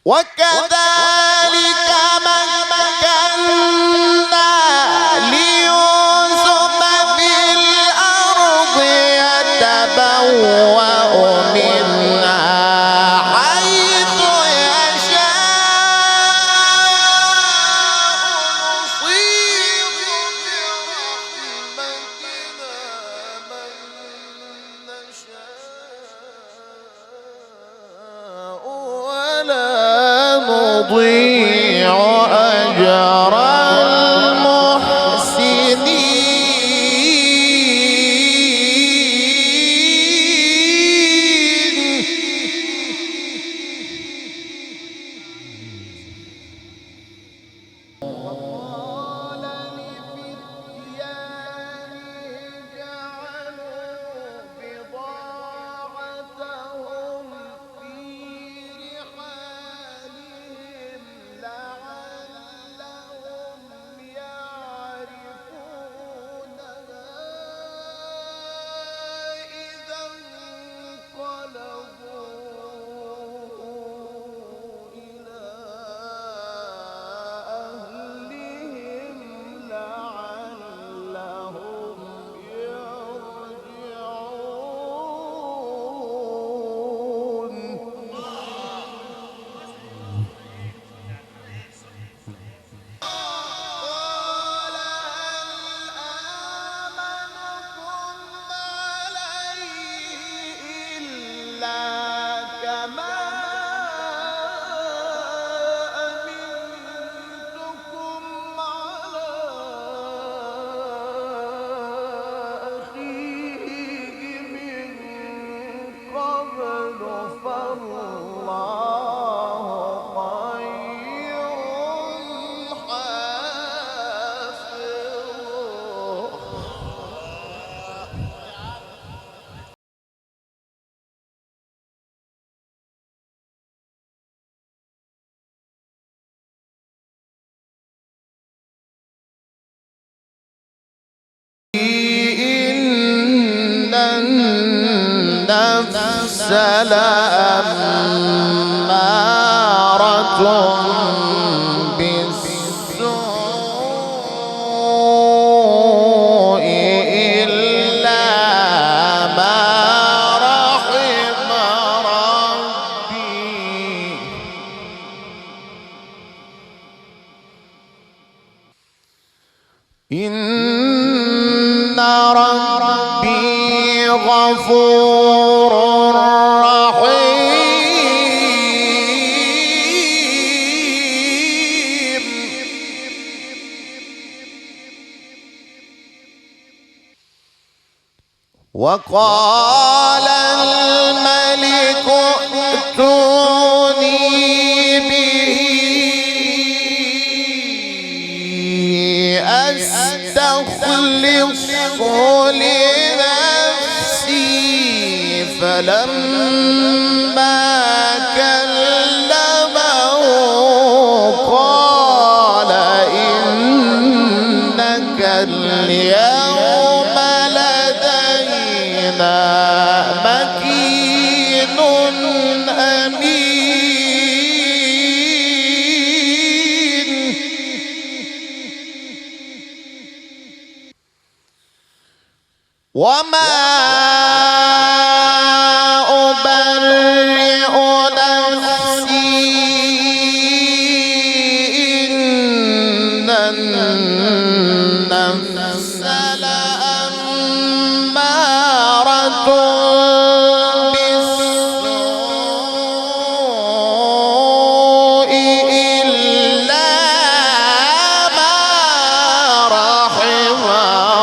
وكذلك مكنا ليوسف في الأرض يتبوأ منها حيث يشاء نصيب برحمتنا من نشاء ولا نضيع أجر إن النفس لأمارة بالسوء إلا ما رحم ربي إن ربي غفور رحيم وقال الملك ائتوني به أستخلصه لنفسي فلما كلمه قال إنك اليوم لدينا مكين أمين وما أبرئ نفسي إن النفس لأمارة بالسوء إلا ما رحم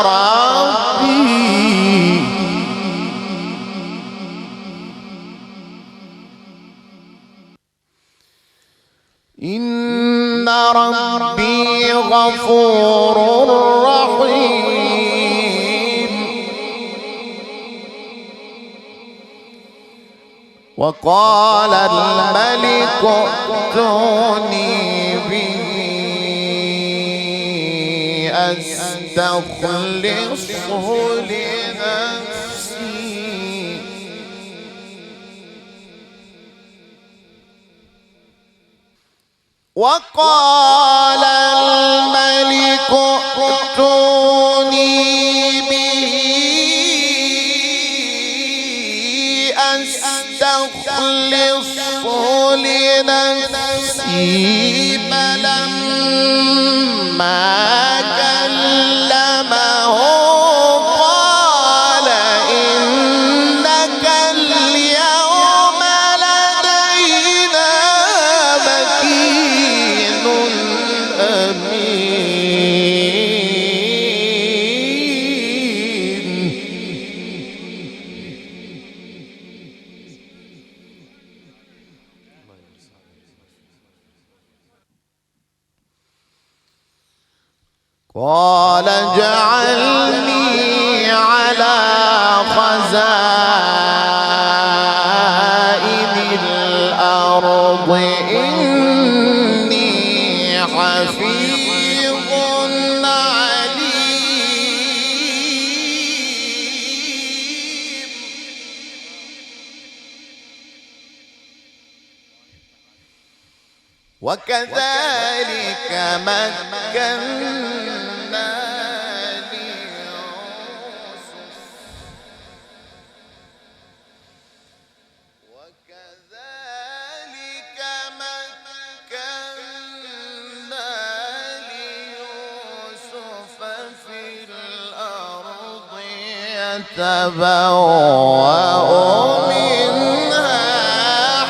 ربي إن ربي غفور رحيم وقال الملك ائتوني به أستخلصه لنفسي وقال الملك ائتوني به أستخلصه لنفسي فلما كلمه قال إنك اليوم لدينا مكين أمين. قال اجعلني على خزائن الأرض إني حفيظ عليم. وكذلك مكنا ليوسف في الأرض يتبوأ منها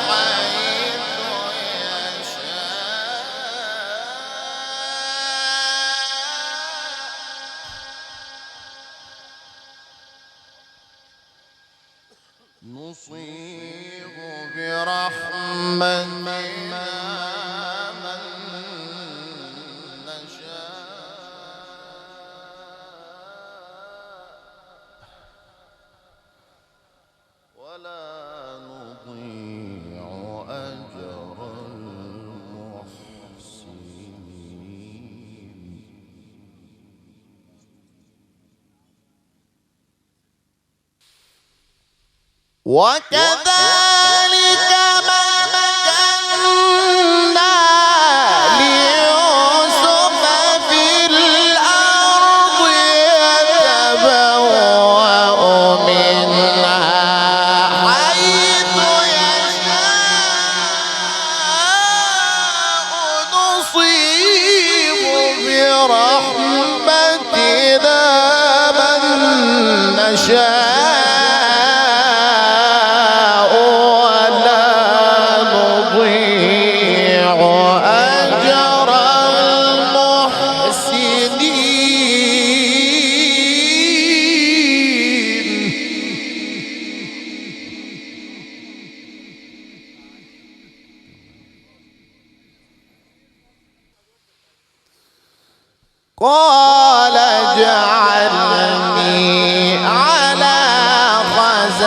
حيث يشاء نصيب برحمتنا من نشاء ولا نضيع أجر المحسنين. وكذلك مكنا ليوسف في الأرض يتبوأ منها حيث يشاء نصيب برحمتنا من نشاء قال اجعلني على خزائن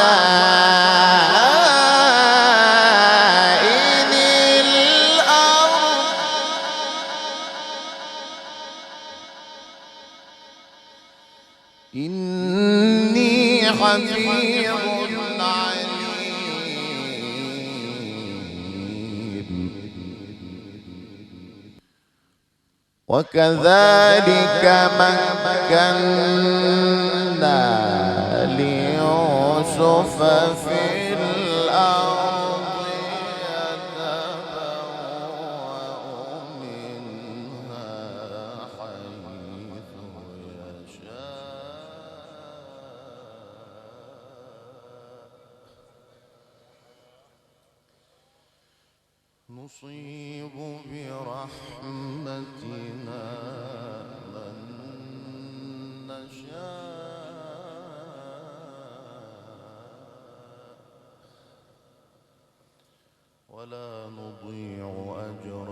الأرض إني حفيظ وكذلك مكنا ليوسف في الأرض يتبوأ منها حيث يشاء نصيب برحمتنا من نشاء ولا نضيع أجر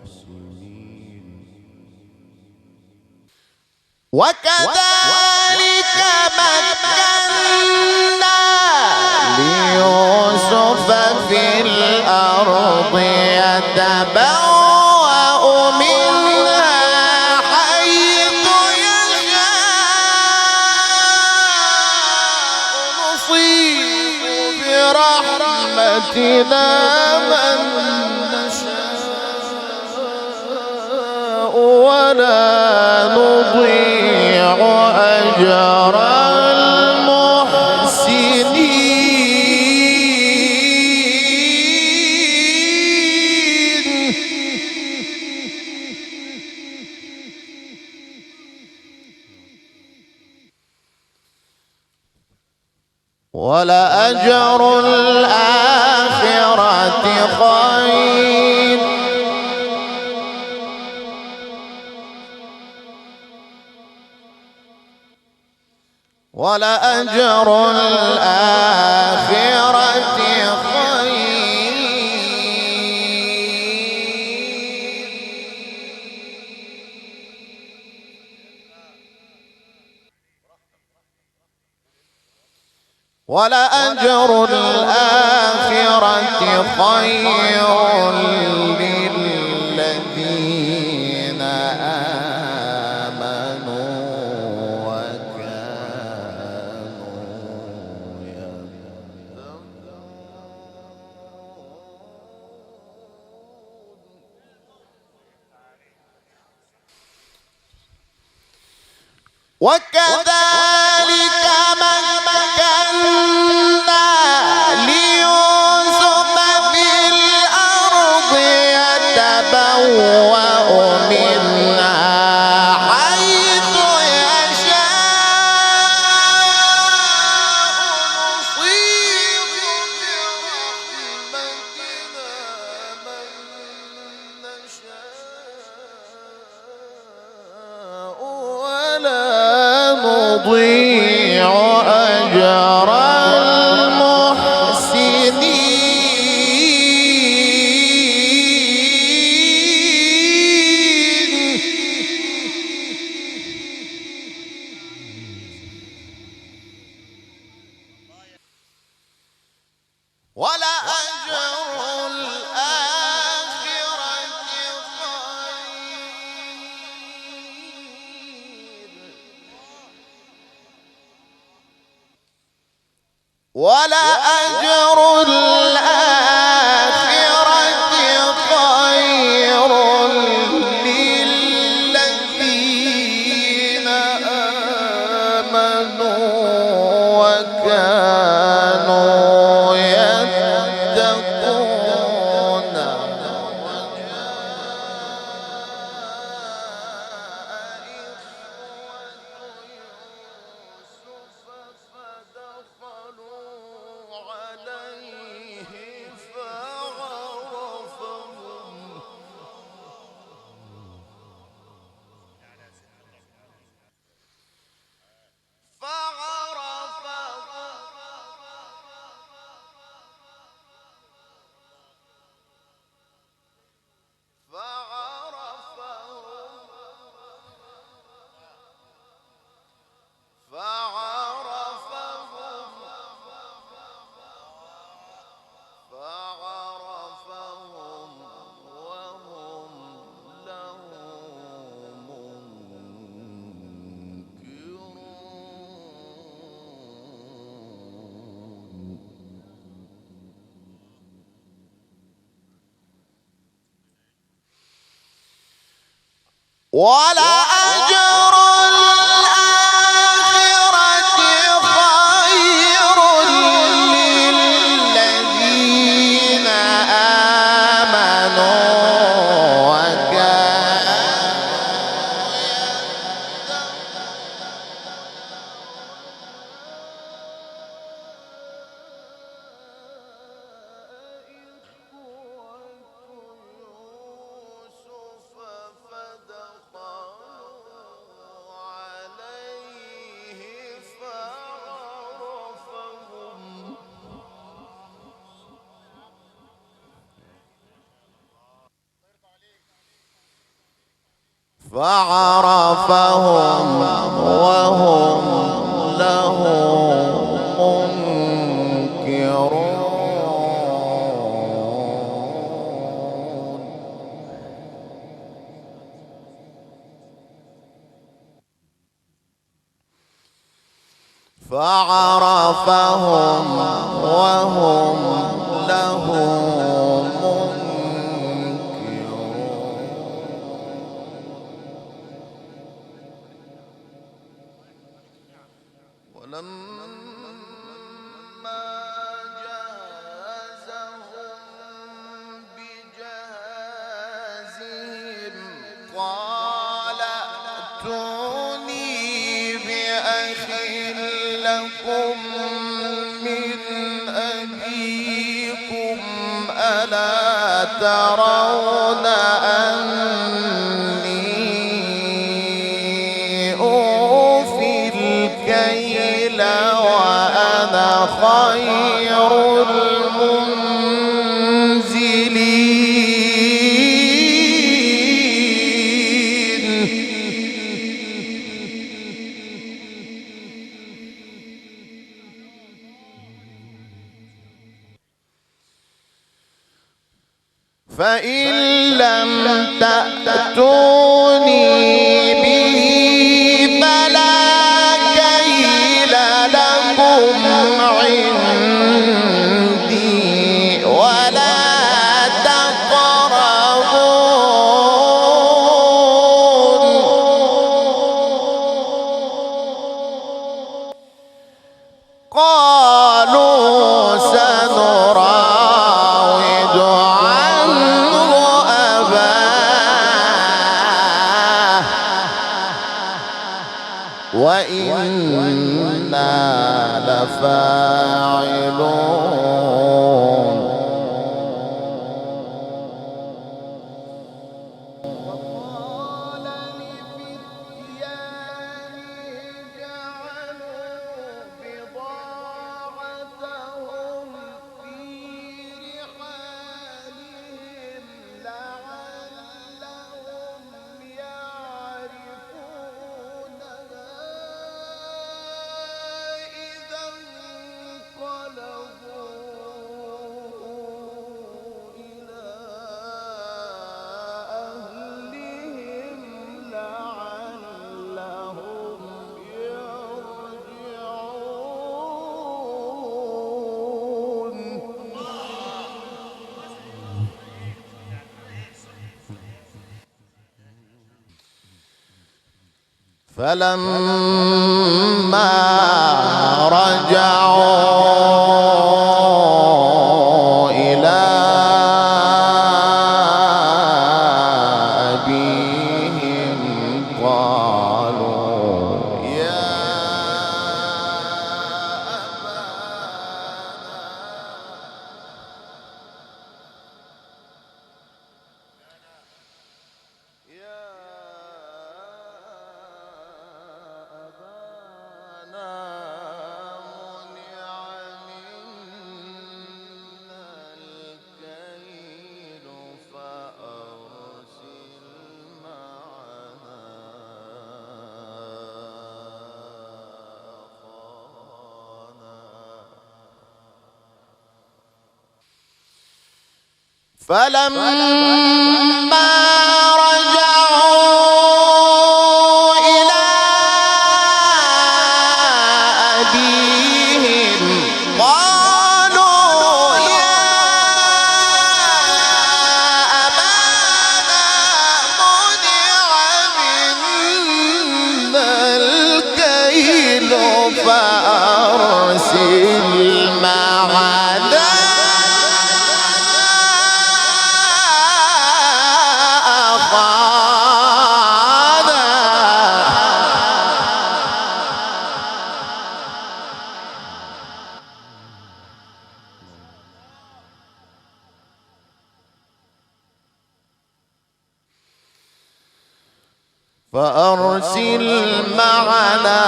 المحسنين. وكذلك مكنا ليوسف في الأرض يتبوأ منها حيث يشاء نصيب برحمتنا من نشاء ولا نضيع أجر المحسنين. ولأجر الآخرة خير ولأجر الآخرة خير ولأجر الآخرة خير للذين آمنوا وكانوا يتقون. وكذلك مكنا ليوسف في الأرض يتبوأ منها حيث يشاء نصيب برحمتنا من نشاء ولا نضيع أجر المحسنين. ولأجر الآخرة خير ولأجر الآخرة خير للذين آمنوا وكانوا يتقون. ولأجر الآخرة خير للذين آمنوا فعرفهم وهم له منكرون. فعرفهم وهم له منكرون. بأخ لكم من أبيكم ألا ترون أني أوفي الكيل وأنا خير فإن لم تأتوني به فلا كيل لكم عندي ولا تقربون. قالوا سنراود عنه أباه وإنا لفاعلون. وقال لفتيانه جعلوا بضاعتهم في رحالهم لعلهم يعرفونها إذا انقلبوا إلى أهلهم لعلهم يرجعون. فلما رجعوا إلى أبيهم قالوا يا أبانا منع منا الكيل فأرسل معنا أخانا. فلما رجعوا إلى أبيهم قالوا يا أبانا منع منا الكيل فأرسل معنا فأرسل معنا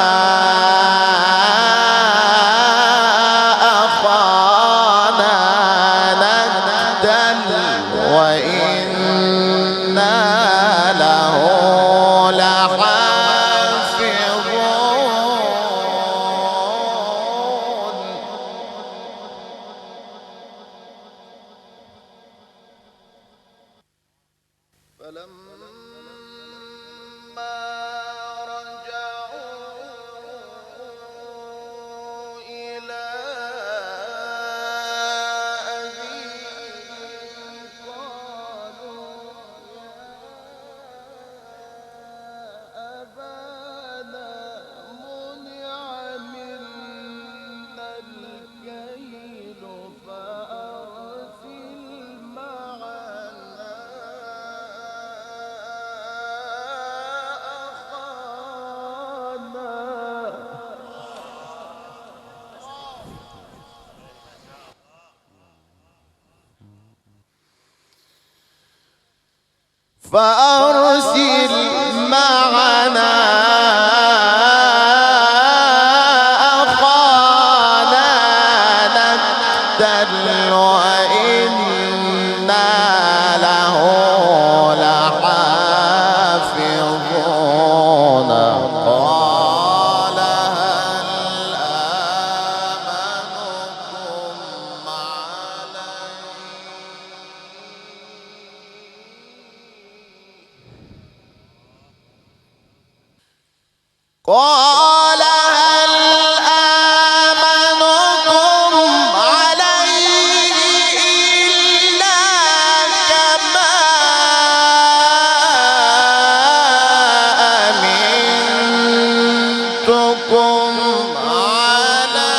أخانا نكتل وإنا له لحافظون. فلما رجعوا إلى أبيهم قالوا يا أبانا منع منا الكيل فأرسل معنا أخانا فأرسل معنا أخانا نكتل وإنا له لحافظون. قال هل آمنكم عليه قال هل آمنكم عليه إلا كما أمنتكم على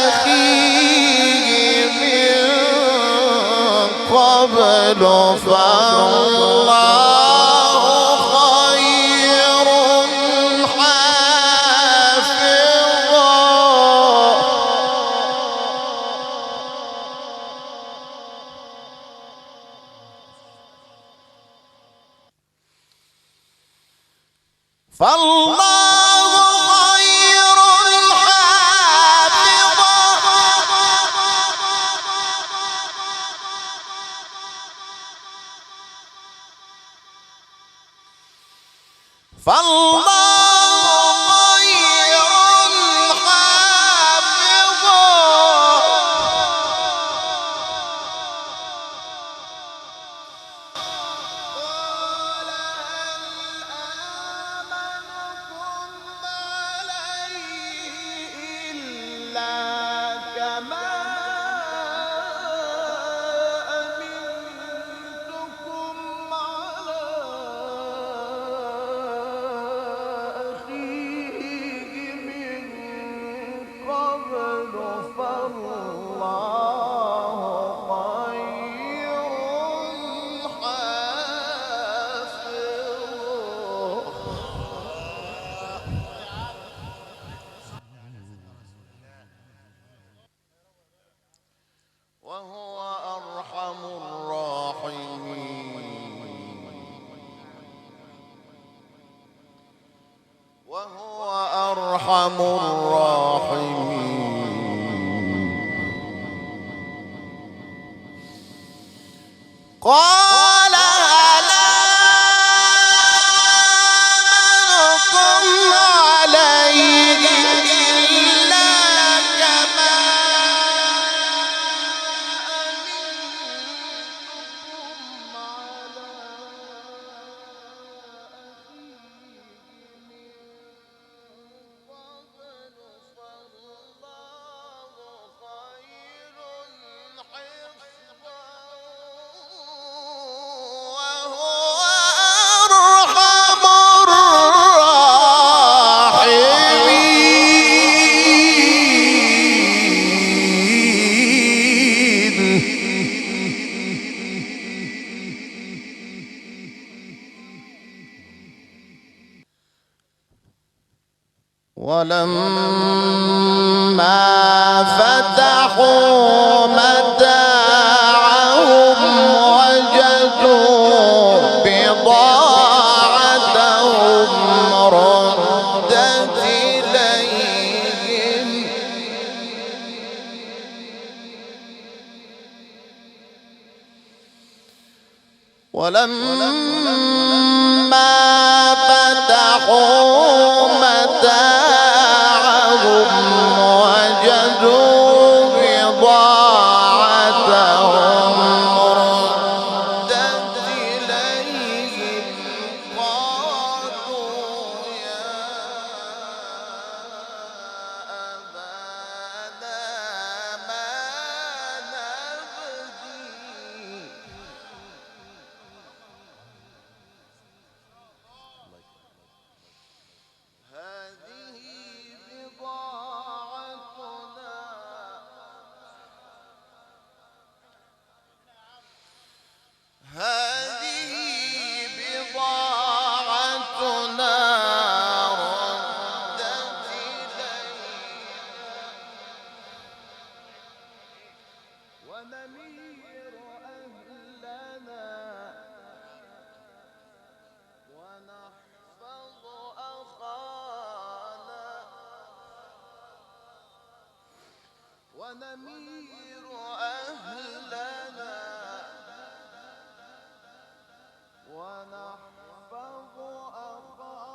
أخيه من قبل فالله خير حافظا. فالله خير حافظا. فالله خير حافظا. قال هل آمنكم عليه إلا كما أمنتكم على أخيه من قبل فالله خير حافظ. وهو أرحم الراحمين. وهو أرحم الراحمين. قال هل آمنكم عليه إلا كما أمنتكم على ولما فتحوا متاعهم وجدوا بضاعتهم ردت إليهم ولما فتحوا متاعهم وجدوا بضاعتهم ردت إليهم قالوا يا أبانا ما نبغي ونمير أهلنا ونحفظ أخانا ونمير أهلنا ونحفظ أخانا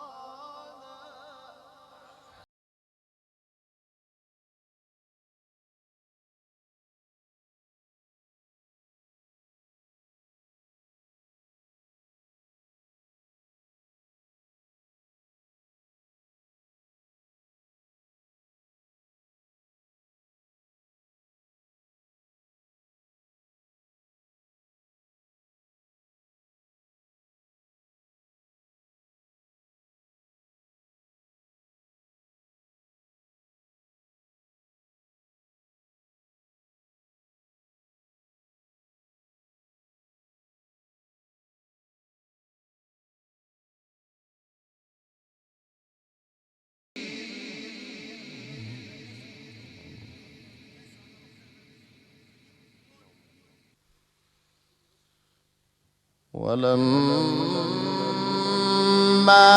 ولما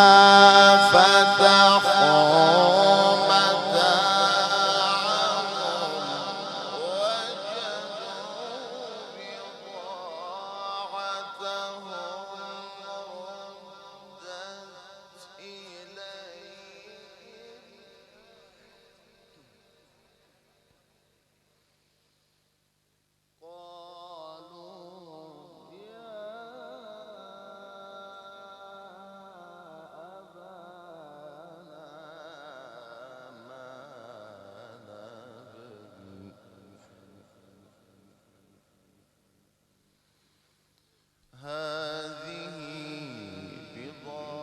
فتحوا متاعهم وجدوا بضاعتهم ردت إليهم هذه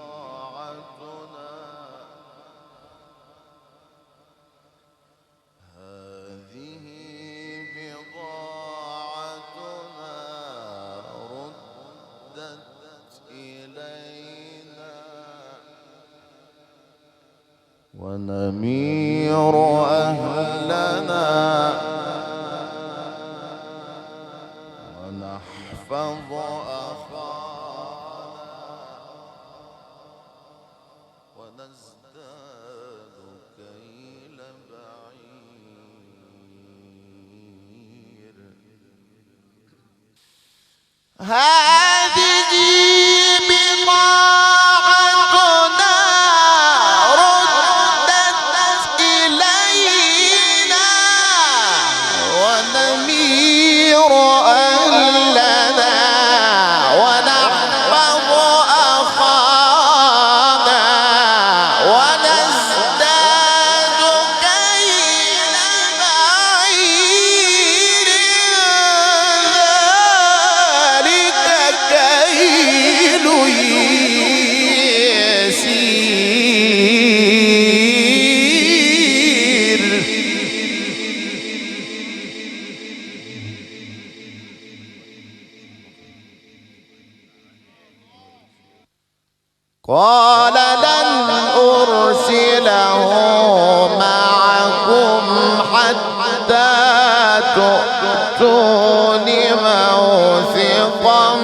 بضاعتنا هذه بضاعتنا ردت إلينا ونمير أهلنا ونحفظ أخانا ونزداد كيل بعير هذه بضاعتنا ردت إلينا ونمير أهلنا ونحفظ أخانا ونزداد كيل بعير ذلك كيل يسير قال لن أرسله معكم حتى تؤتون موثقا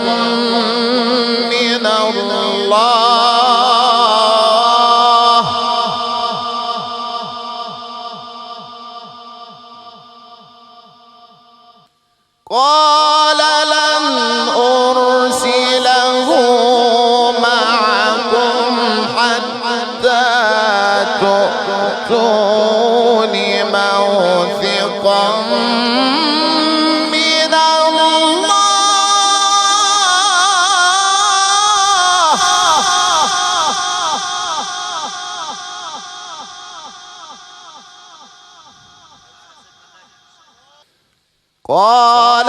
من الله قال لن أرسله معكم حتى تؤتون موثقا من الله قال